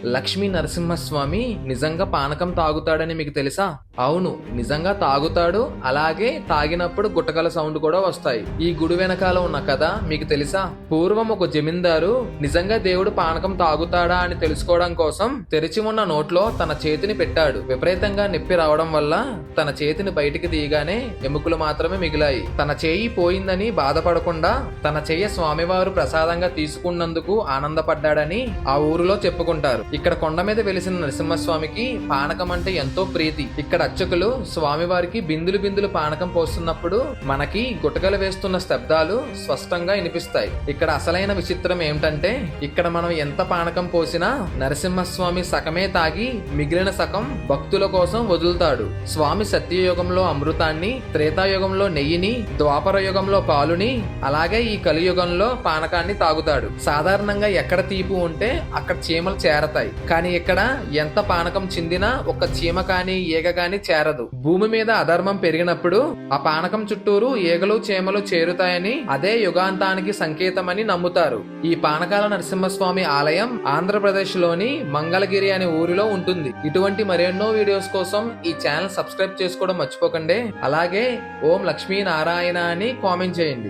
లక్ష్మీ నరసింహస్వామి నిజంగా పానకం తాగుతాడని మీకు తెలుసా? అవును, నిజంగా తాగుతాడు. అలాగే తాగినప్పుడు గుట్టకల సౌండ్ కూడా వస్తాయి. ఈ గుడి వెనకాల ఉన్న కథ మీకు తెలుసా? పూర్వం ఒక జమీందారు నిజంగా దేవుడు పానకం తాగుతాడా అని తెలుసుకోవడం కోసం తెరిచి ఉన్న నోట్లో తన చేతిని పెట్టాడు. విపరీతంగా నొప్పి రావడం వల్ల తన చేతిని బయటికి తీయగానే ఎముకలు మాత్రమే మిగిలాయి. తన చేయి పోయిందని బాధపడకుండా తన చెయ్య స్వామివారు ప్రసాదంగా తీసుకున్నందుకు ఆనందపడ్డాడని ఆ ఊరిలో చెప్పుకుంటారు. ఇక్కడ కొండ మీద వెలిసిన నరసింహస్వామికి పానకం అంటే ఎంతో ప్రీతి. ఇక్కడ అర్చకులు స్వామివారికి బిందులు బిందులు పానకం పోస్తున్నప్పుడు మనకి గుటకలు వేస్తున్న శబ్దాలు స్పష్టంగా వినిపిస్తాయి. ఇక్కడ అసలైన విచిత్రం ఏమిటంటే ఇక్కడ మనం ఎంత పానకం పోసినా నరసింహస్వామి సగమే తాగి మిగిలిన సగం భక్తుల కోసం వదులుతాడు. స్వామి సత్యయుగంలో అమృతాన్ని, త్రేతాయుగంలో నెయ్యిని, ద్వాపర యుగంలో పాలుని, అలాగే ఈ కలియుగంలో పానకాన్ని తాగుతాడు. సాధారణంగా ఎక్కడ తీపి ఉంటే అక్కడ చీమలు చేరతాయి. కానీ ఇక్కడ ఎంత పానకం చిందినా ఒక్క చీమ కాని ఈగ కాని చేరదు. భూమి మీద అధర్మం పెరిగినప్పుడు ఆ పానకం చుట్టూరు ఈగలు చీమలు చేరుతాయని, అదే యుగాంతానికి సంకేతమని నమ్ముతారు. ఈ పానకాల నరసింహస్వామి ఆలయం ఆంధ్రప్రదేశ్ లోని మంగళగిరి అనే ఊరిలో ఉంటుంది. ఇటువంటి మరెన్నో వీడియోస్ కోసం ఈ ఛానల్ సబ్స్క్రైబ్ చేసుకోవడం మర్చిపోకండి. అలాగే ఓం లక్ష్మీ నారాయణ అని కామెంట్ చేయండి.